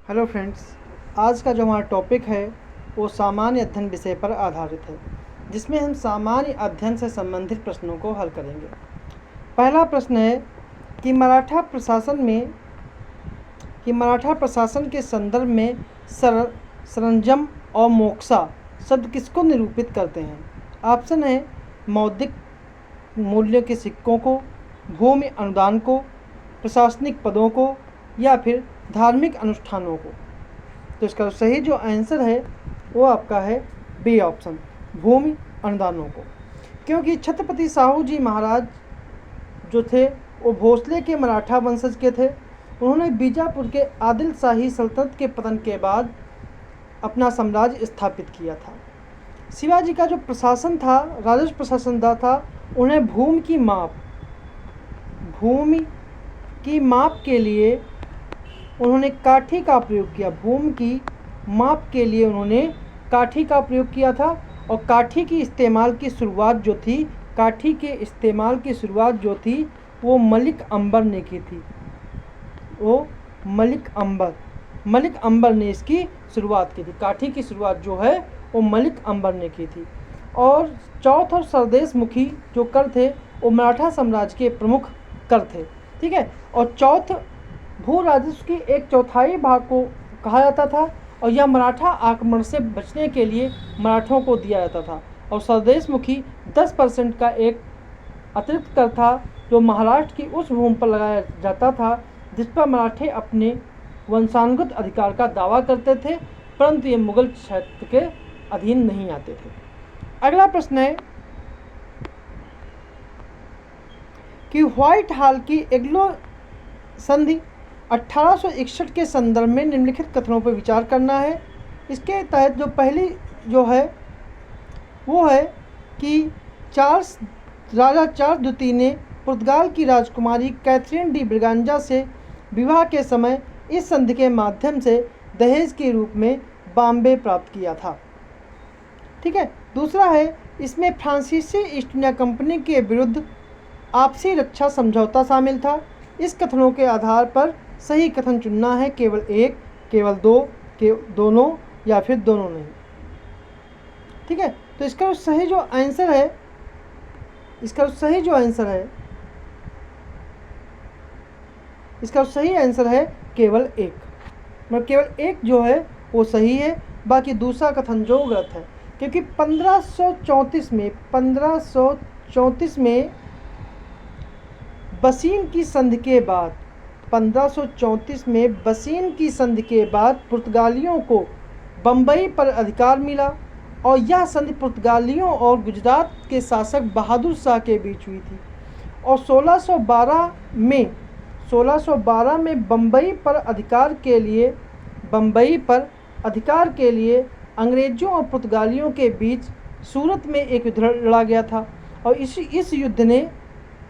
Hello friends, आज का जो हमारा टॉपिक है वो सामान्य अध्ययन विषय पर आधारित है, जिसमें हम सामान्य अध्ययन से संबंधित प्रश्नों को हल करेंगे। पहला प्रश्न है कि मराठा प्रशासन के संदर्भ में सरंजम और मोक्ष शब्द किसको निरूपित करते हैं? ऑप्शन है मौद्रिक मूल्य के सिक्कों को, भूमि अनुदान को, प्रशासनिक पदों को या फिर धार्मिक अनुष्ठानों को। तो इसका सही जो आंसर है वो आपका है बी ऑप्शन, भूमि अनुदानों को। क्योंकि छत्रपति साहू जी महाराज जो थे वो भोसले के मराठा वंशज के थे। उन्होंने बीजापुर के आदिल शाही सल्तनत के पतन के बाद अपना साम्राज्य स्थापित किया था। शिवाजी का जो प्रशासन था, राजस्व प्रशासन था, उन्हें भूमि की माप के लिए उन्होंने काठी का प्रयोग किया। भूमि की माप के लिए उन्होंने काठी का प्रयोग किया था। और काठी की इस्तेमाल की शुरुआत जो थी वो मलिक अंबर ने की थी। मलिक अंबर ने इसकी शुरुआत की थी। काठी की शुरुआत जो है वो मलिक अंबर ने की थी। और चौथ और सरदेश मुखी जो कर थे वो मराठा साम्राज्य के प्रमुख कर थे। ठीक है। और चौथ भू राजस्व की 1/4 भाग को कहा जाता था और यह मराठा आक्रमण से बचने के लिए मराठों को दिया जाता था। और स्वदेश मुखी 10% का एक अतिरिक्त कर था जो महाराष्ट्र की उस भूमि पर लगाया जाता था जिस पर मराठे अपने वंशानुगत अधिकार का दावा करते थे, परंतु ये मुगल क्षेत्र के अधीन नहीं आते थे। अगला प्रश्न है कि व्हाइट हॉल की एग्लो संधि 1861 के संदर्भ में निम्नलिखित कथनों पर विचार करना है। इसके तहत जो पहली जो है वो है कि राजा चार्ल्स द्वितीय ने पुर्तगाल की राजकुमारी कैथरीन डी ब्रिगांजा से विवाह के समय इस संधि के माध्यम से दहेज के रूप में बॉम्बे प्राप्त किया था। ठीक है। दूसरा है, इसमें फ्रांसीसी ईस्ट इंडिया कंपनी के विरुद्ध आपसी रक्षा समझौता शामिल था। इस कथनों के आधार पर सही कथन चुनना है, केवल एक, केवल दो, दोनों या फिर दोनों नहीं। ठीक है। तो इसका सही जो आंसर है केवल एक। मतलब केवल एक जो है वो सही है, बाकी दूसरा कथन जो गलत है। क्योंकि 1534 में बसीन की संधि के बाद 1534 में बसीन की संधि के बाद पुर्तगालियों को बम्बई पर अधिकार मिला और यह संधि पुर्तगालियों और गुजरात के शासक बहादुर शाह के बीच हुई थी। और 1612 में बम्बई पर अधिकार के लिए अंग्रेजों और पुर्तगालियों के बीच सूरत में एक युद्ध लड़ा गया था। और इस युद्ध ने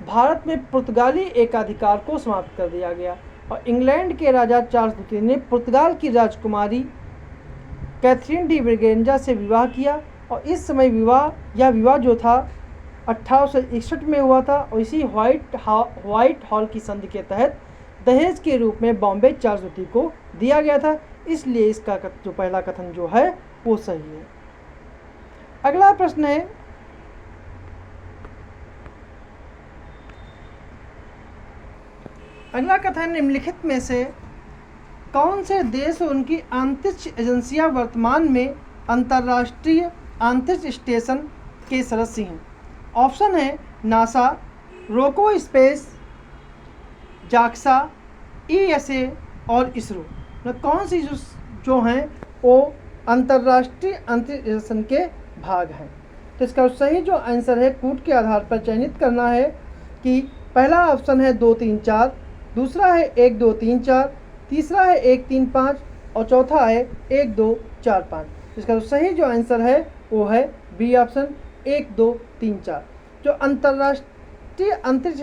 भारत में पुर्तगाली एकाधिकार को समाप्त कर दिया गया। और इंग्लैंड के राजा चार्ल्स द्वितीय ने पुर्तगाल की राजकुमारी कैथरीन डी ब्रिगेंजा से विवाह किया। और इस समय यह विवाह जो था 1861 में हुआ था। और इसी व्हाइट हॉल की संधि के तहत दहेज के रूप में बॉम्बे चार्ल्स द्वितीय को दिया गया था। इसलिए इसका जो पहला कथन जो है वो सही है। अगला प्रश्न है, अगला कथन निम्नलिखित में से कौन से देश और उनकी अंतरिक्ष एजेंसियां वर्तमान में अंतर्राष्ट्रीय अंतरिक्ष स्टेशन के सदस्य हैं? ऑप्शन है नासा, रोको स्पेस, जाक्सा, ESA और इसरो। कौन सी जो हैं वो अंतर्राष्ट्रीय अंतरिक्ष स्टेशन के भाग हैं? तो इसका सही जो आंसर है कूट के आधार पर चयनित करना है कि पहला ऑप्शन है 2, 3, 4, दूसरा है 1, 2, 3, 4, तीसरा है 1, 3, 5 और चौथा है 1, 2, 4, 5। इसका सही जो आंसर है वो है बी ऑप्शन, 1, 2, 3, 4। जो अंतर्राष्ट्रीय अंतरिक्ष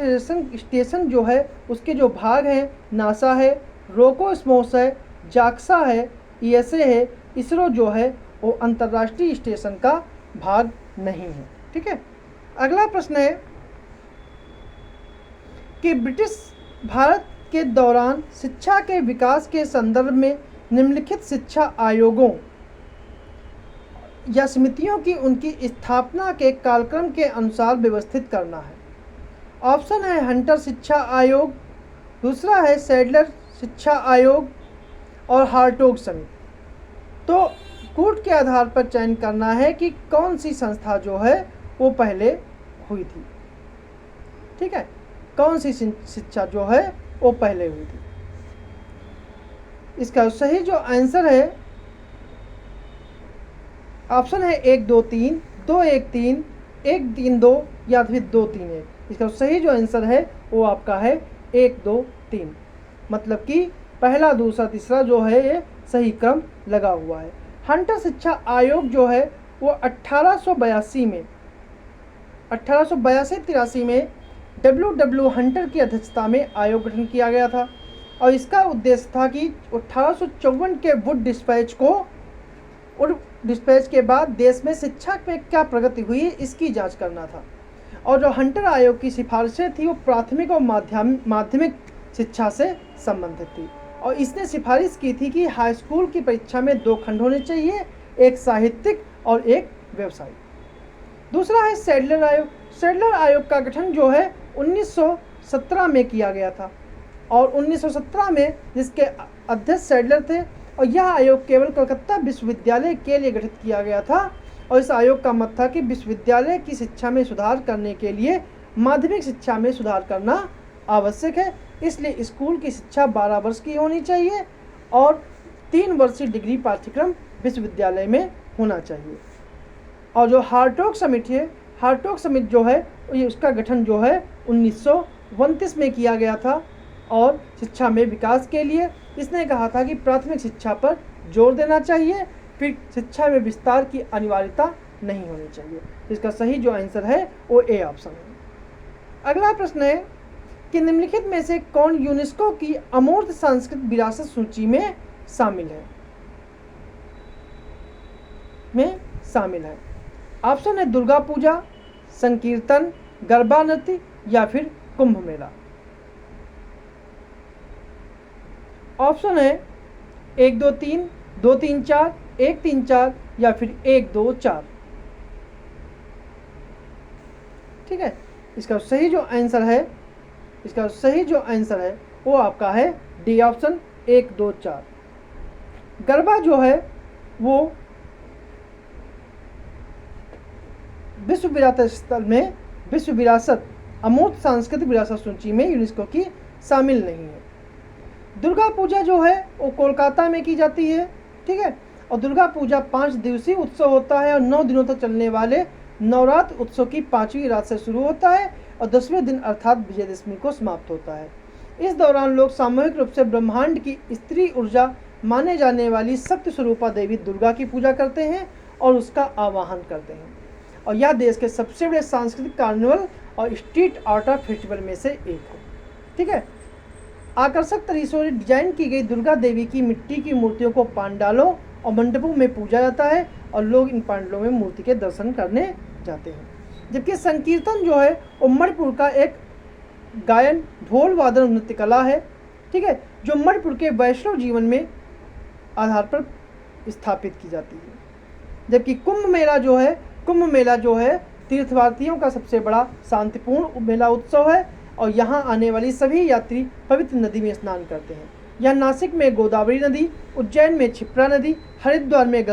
स्टेशन जो है उसके जो भाग हैं नासा है, रोकोस्मोस है, जाक्सा है, ESA है, इसरो जो है वो अंतर्राष्ट्रीय स्टेशन का भाग नहीं है। ठीक है। अगला प्रश्न है कि ब्रिटिश भारत के दौरान शिक्षा के विकास के संदर्भ में निम्नलिखित शिक्षा आयोगों या समितियों की उनकी स्थापना के कालक्रम के अनुसार व्यवस्थित करना है। ऑप्शन है हंटर शिक्षा आयोग, दूसरा है सैडलर शिक्षा आयोग और हार्टोग समिति। तो कूट के आधार पर चयन करना है कि कौन सी संस्था जो है वो पहले हुई थी। ठीक है, कौन सी शिक्षा जो है वो पहले हुई थी। इसका सही जो आंसर है ऑप्शन है 1 2 3, 2 1 3, 1 3 2 या फिर 2 3 1। इसका सही जो आंसर है वो आपका है 1 2 3, मतलब कि पहला दूसरा तीसरा जो है ये सही क्रम लगा हुआ है। हंटर शिक्षा आयोग जो है वो 1882 में 1882-83 में W हंटर की अध्यक्षता में आयोग गठन किया गया था और इसका उद्देश्य था कि 1854 के वुड डिस्पैच के बाद देश में शिक्षा में क्या प्रगति हुई इसकी जांच करना था। और जो हंटर आयोग की सिफारिशें थी वो प्राथमिक और माध्यमिक शिक्षा से संबंधित थी और इसने सिफारिश की थी कि हाई स्कूल की परीक्षा में 2 खंड होने चाहिए, एक साहित्यिक और एक व्यवसायिक। दूसरा है सैडलर आयोग। सैडलर आयोग का गठन जो है 1917 में किया गया था और 1917 में जिसके अध्यक्ष सैडलर थे और यह आयोग केवल कलकत्ता विश्वविद्यालय के लिए गठित किया गया था और इस आयोग का मत था कि विश्वविद्यालय की शिक्षा में सुधार करने के लिए माध्यमिक शिक्षा में सुधार करना आवश्यक है, इसलिए स्कूल की शिक्षा 12 वर्ष की होनी चाहिए और 3 वर्षीय डिग्री पाठ्यक्रम विश्वविद्यालय में होना चाहिए। और जो हार्टोग समिति है, हार्टोग समिति जो है उसका गठन जो है 1929 में किया गया था और शिक्षा में विकास के लिए इसने कहा था कि प्राथमिक शिक्षा पर जोर देना चाहिए, फिर शिक्षा में विस्तार की अनिवार्यता नहीं होनी चाहिए। इसका सही जो आंसर है वो ए ऑप्शन है। अगला प्रश्न है कि निम्नलिखित में से कौन यूनेस्को की अमूर्त सांस्कृतिक विरासत सूची में शामिल है। ऑप्शन है दुर्गा पूजा, संकीर्तन, गरबा नृत्य या फिर कुंभ मेला। ऑप्शन है 1 2 3, 2 3 4, 1 3 4 या फिर 1 2 4। ठीक है, इसका सही जो आंसर है वो आपका है डी ऑप्शन 1 2 4। गरबा जो है वो विश्व विरासत अमूर्त सांस्कृतिक विरासत सूची में यूनेस्को की शामिल नहीं है। दुर्गा पूजा जो है वो कोलकाता में की जाती है। ठीक है, और दुर्गा पूजा 5 दिवसीय उत्सव होता है और 9 दिनों तक चलने वाले नवरात्र उत्सव की 5वीं रात से शुरू होता है और 10वें दिन अर्थात विजयदशमी को समाप्त होता है। इस दौरान लोग सामूहिक रूप से ब्रह्मांड की स्त्री ऊर्जा माने जाने वाली शक्ति स्वरूपा देवी दुर्गा की पूजा करते हैं और उसका आवाहन करते हैं और यह देश के सबसे बड़े सांस्कृतिक कार्निवल और स्ट्रीट आर्ट फेस्टिवल में से एक है। ठीक है, आकर्षक तरीकों से डिजाइन की गई दुर्गा देवी की मिट्टी की मूर्तियों को पांडालों और मंडपों में पूजा जाता है और लोग इन पांडालों में मूर्ति के दर्शन करने जाते हैं। जबकि संकीर्तन जो है वो मणिपुर का एक गायन ढोल वादन नृत्य कला है। ठीक है, जो मणिपुर के वैष्णव जीवन में आधार पर स्थापित की जाती है। जबकि कुंभ मेला जो है तीर्थयात्रियों का सबसे बड़ा शांतिपूर्ण मेला उत्सव है और यहाँ आने वाली सभी यात्री पवित्र नदी में स्नान करते हैं। यह नासिक में गोदावरी नदी, उज्जैन में क्षिप्रा नदी, हरिद्वार में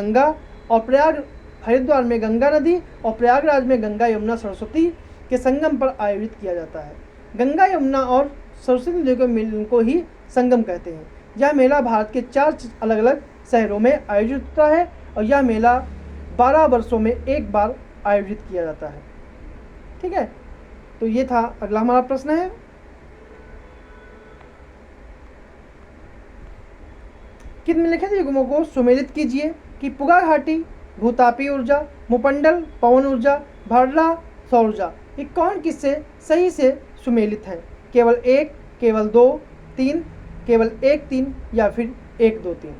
गंगा नदी और प्रयागराज में गंगा यमुना सरस्वती के संगम पर आयोजित किया जाता है। गंगा यमुना और सरस्वती नदियों के मिलन को ही संगम कहते हैं। यह मेला भारत के 4 अलग अलग शहरों में आयोजित होता है और यह मेला 12 वर्षों में एक बार आयोजित किया जाता है। ठीक है, तो ये था। अगला हमारा प्रश्न है कि निम्नलिखित युग्मों को सुमेलित कीजिए कि पुगा घाटी भूतापी ऊर्जा, मुपंडल पवन ऊर्जा, भाडला सौर ऊर्जा, ये कौन किससे सही से सुमेलित हैं? केवल 1, केवल 2, 3, केवल 1 3 या फिर 1 2 3।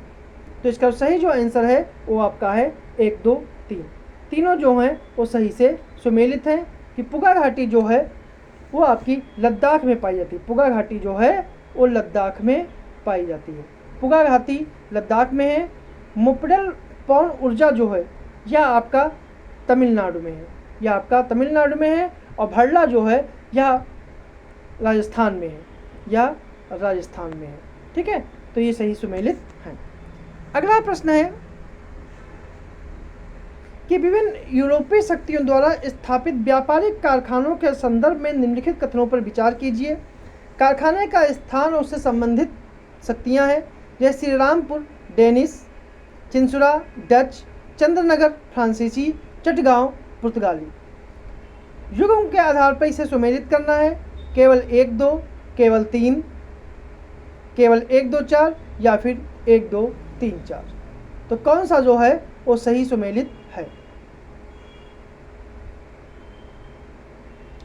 तो इसका सही जो आंसर है वो आपका है 1 2 3। तीनों जो हैं वो सही से सुमेलित हैं कि पुगा घाटी जो है वो आपकी लद्दाख में पाई जाती है। पुगा घाटी जो है वो लद्दाख में पाई जाती है। मपुगा घाटी लद्दाख में है। मुपडल पवन ऊर्जा जो है यह आपका तमिलनाडु में है, यह आपका तमिलनाडु में है। और भरला जो है यह राजस्थान में है, यह राजस्थान में है। ठीक है, तो ये सही सुमेलित है। अगला प्रश्न है कि विभिन्न यूरोपीय शक्तियों द्वारा स्थापित व्यापारिक कारखानों के संदर्भ में निम्नलिखित कथनों पर विचार कीजिए। कारखाने का स्थान और उससे संबंधित शक्तियां हैं, जैसे श्रीरामपुर डेनिश, चिंसुरा डच, चंद्रनगर फ्रांसीसी, चटगांव पुर्तगाली। युगों के आधार पर इसे सुमेलित करना है, केवल 1 2, केवल 3, केवल 1 2 4 या फिर 1 2 3 4। तो कौन सा जो है वो सही सुमेलित है,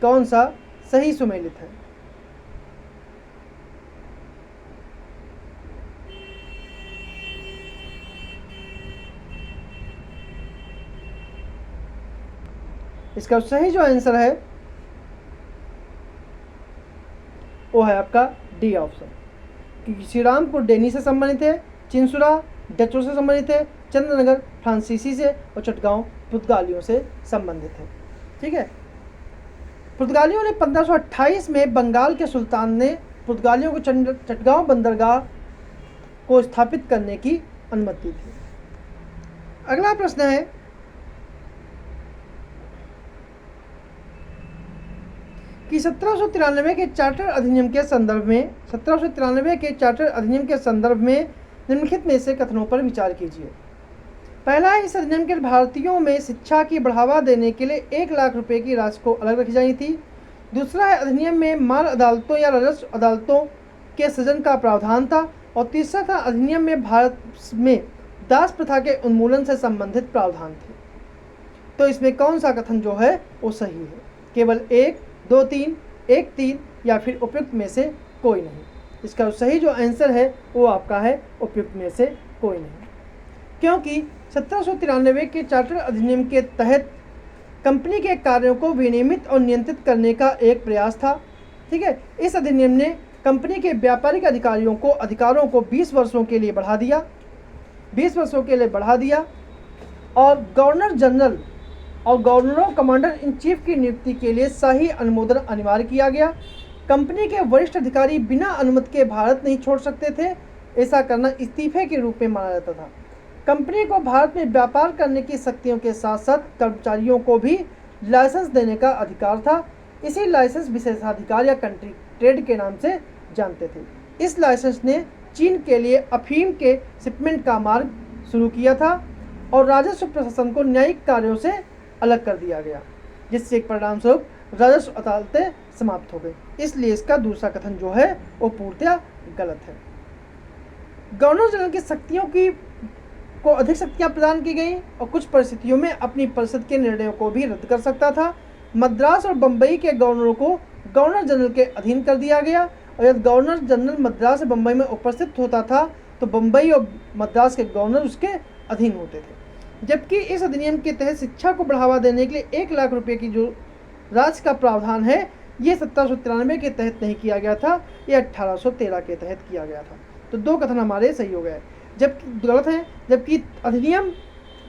कौन सा सही सुमेलित है? इसका सही जो आंसर है वो है आपका डी ऑप्शन, क्योंकि श्रीरामपुर डेनी से संबंधित है, चिंसुरा डचों से संबंधित है, चंद्रनगर फ्रांसीसी से और चटगांव पुर्तगालियों से संबंधित है। ठीक है, पुर्तगालियों ने 1528 में बंगाल के सुल्तान ने पुर्तगालियों को चटगांव बंदरगाह को स्थापित करने की अनुमति थी। अगला प्रश्न है कि 1793 के चार्टर अधिनियम के संदर्भ में 1793 के चार्टर अधिनियम के संदर्भ में निम्नलिखित में से कथनों पर विचार कीजिए। पहला है, इस अधिनियम के भारतीयों में शिक्षा की बढ़ावा देने के लिए 1 लाख रुपए की राशि को अलग रखी जानी थी। दूसरा है, अधिनियम में माल अदालतों या राजस्व अदालतों के सृजन का प्रावधान था। और तीसरा था, अधिनियम में भारत में दास प्रथा के उन्मूलन से संबंधित प्रावधान थे। तो इसमें कौन सा कथन जो है वो सही है? केवल 1 2 3, 1 3 या फिर उपयुक्त में से कोई नहीं। इसका सही जो आंसर है वो आपका है उपयुक्त में से कोई नहीं, क्योंकि 1793 के चार्टर अधिनियम के तहत कंपनी के कार्यों को विनियमित और नियंत्रित करने का एक प्रयास था। ठीक है, इस अधिनियम ने कंपनी के व्यापारिक अधिकारों को 20 वर्षों के लिए बढ़ा दिया, 20 वर्षों के लिए बढ़ा दिया। और गवर्नर जनरल और गवर्नरों कमांडर इन चीफ की नियुक्ति के लिए शाही अनुमोदन अनिवार्य किया गया। कंपनी के वरिष्ठ अधिकारी बिना अनुमति के भारत नहीं छोड़ सकते थे, ऐसा करना इस्तीफे के रूप में माना जाता था। कंपनी को भारत में व्यापार करने की शक्तियों के साथ साथ कर्मचारियों को भी लाइसेंस देने का अधिकार था। इसी लाइसेंस विशेषाधिकार या कंट्री ट्रेड के नाम से जानते थे। इस लाइसेंस ने चीन के लिए अफीम के शिपमेंट का मार्ग शुरू किया था और राजस्व प्रशासन को न्यायिक कार्यों से अलग कर दिया गया, जिससे एक परिणामस्वरूप राजस्व अदालतें समाप्त हो गई। इसलिए इसका दूसरा कथन जो है वो पूर्णतः गलत है। गवर्नर जनरल की शक्तियों को अधिक शक्तियां प्रदान की गई और कुछ परिस्थितियों में अपनी परिषद के निर्णयों को भी रद्द कर सकता था। मद्रास और बम्बई के गवर्नरों को गवर्नर जनरल के अधीन कर दिया गया और यदि गवर्नर जनरल मद्रास और बम्बई में उपस्थित होता था तो बम्बई और मद्रास के गवर्नर उसके अधीन होते थे। जबकि इस अधिनियम के तहत शिक्षा को बढ़ावा देने के लिए 1 लाख रुपए की जो राशि का प्रावधान है ये 1793 के तहत नहीं किया गया था, ये 1813 के तहत किया गया था। तो 2 कथन हमारे सही हो गए, जबकि गलत हैं। जबकि अधिनियम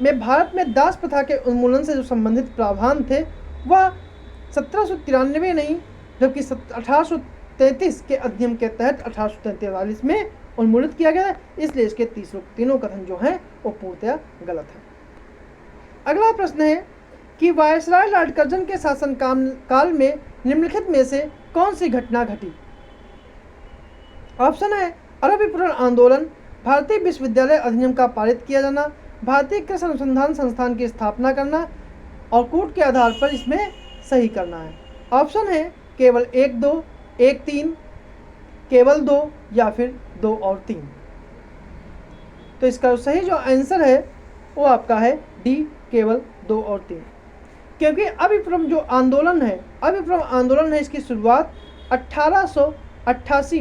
में भारत में दास प्रथा के उन्मूलन से जो संबंधित प्रावधान थे वह 1793 नहीं, जबकि 1833 के अधिनियम के तहत 1843 में उन्मूलित किया गया। इसलिए इसके तीनों कथन जो हैं वो पूर्णतः गलत है। अगला प्रश्न है कि वायसराय लॉर्ड कर्जन के शासन काल में निम्नलिखित में से कौन सी घटना घटी? ऑप्शन है, अरब विपणन आंदोलन, भारतीय विश्वविद्यालय अधिनियम का पारित किया जाना, भारतीय कृषि अनुसंधान संस्थान की स्थापना करना और कूट के आधार पर इसमें सही करना है। ऑप्शन है केवल 1 2, 1 3, केवल 2 या फिर 2 और 3। तो इसका सही जो आंसर है वो आपका है डी, केवल 2 और 3, क्योंकि अभिप्रम जो आंदोलन है, अभिप्रम आंदोलन है, इसकी शुरुआत 1888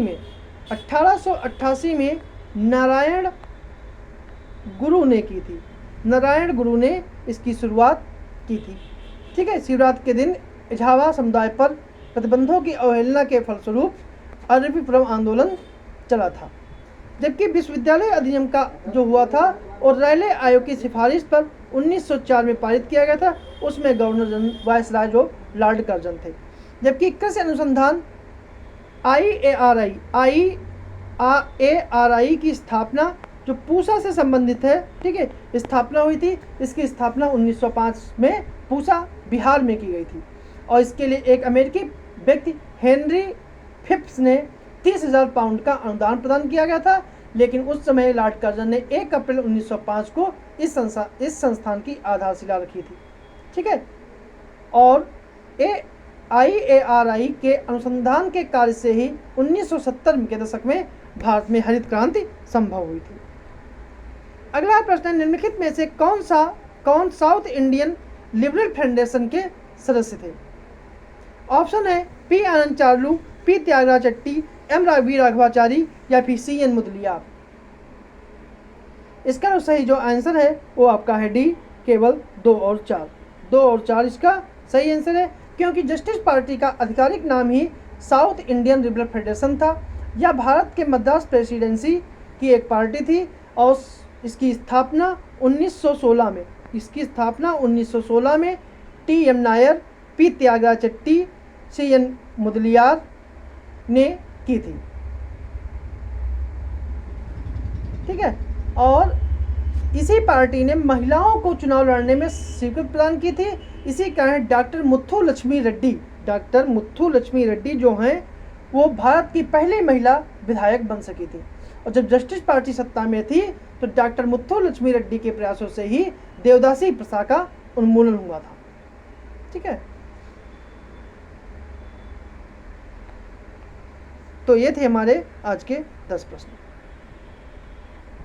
में नारायण गुरु ने की थी। नारायण गुरु ने इसकी शुरुआत की थी। ठीक है, शिवरात्रि के दिन इजावा समुदाय पर प्रतिबंधों की अवहेलना के फलस्वरूप अभिप्रम आंदोलन चला था। जबकि विश्वविद्यालय अधिनियम का जो हुआ था और रैले आयोग की सिफारिश पर 1904 में पारित किया गया था, उसमें गवर्नर जनरल वायसराय जो लॉर्ड कर्जन थे। जबकि कृषि अनुसंधान IARI की स्थापना जो पूसा से संबंधित है, ठीक है, स्थापना हुई थी। इसकी स्थापना 1905 में पूसा बिहार में की गई थी और इसके लिए एक अमेरिकी व्यक्ति हेनरी फिप्स ने 30,000 पाउंड का अनुदान प्रदान किया गया था। लेकिन उस समय लॉर्ड कर्जन ने 1 अप्रैल 1905 को इस संस्थान की आधारशिला रखी थी, ठीक है। और IARI के अनुसंधान के कार्य से ही 1970 के दशक में भारत में हरित क्रांति संभव हुई थी। अगला प्रश्न, निम्नलिखित में से कौन साउथ इंडियन लिबरल फेडरेशन के सदस्य थे? ऑप्शन है P Anand Charlu, P Tyagaraj Chetty, M V Raghavachari या फिर CN मुदलियार। इसका सही जो आंसर है वो आपका है डी, केवल 2 और 4। 2 और 4 इसका सही आंसर है, क्योंकि जस्टिस पार्टी का आधिकारिक नाम ही साउथ इंडियन लिबरल फेडरेशन था। यह भारत के मद्रास प्रेसिडेंसी की एक पार्टी थी और इसकी स्थापना 1916 में TM नायर, P त्यागराज चट्टी, CN मुदलियार ने की थी, ठीक है। और इसी पार्टी ने महिलाओं को चुनाव लड़ने में स्वीकृति प्रदान की थी। इसी कारण डॉक्टर मुथु लक्ष्मी रेड्डी जो हैं वो भारत की पहली महिला विधायक बन सकी थी। और जब जस्टिस पार्टी सत्ता में थी तो डॉक्टर मुथु लक्ष्मी रेड्डी के प्रयासों से ही देवदासी प्रथा का उन्मूलन हुआ था, ठीक है। तो ये थे हमारे आज के 10 प्रश्न।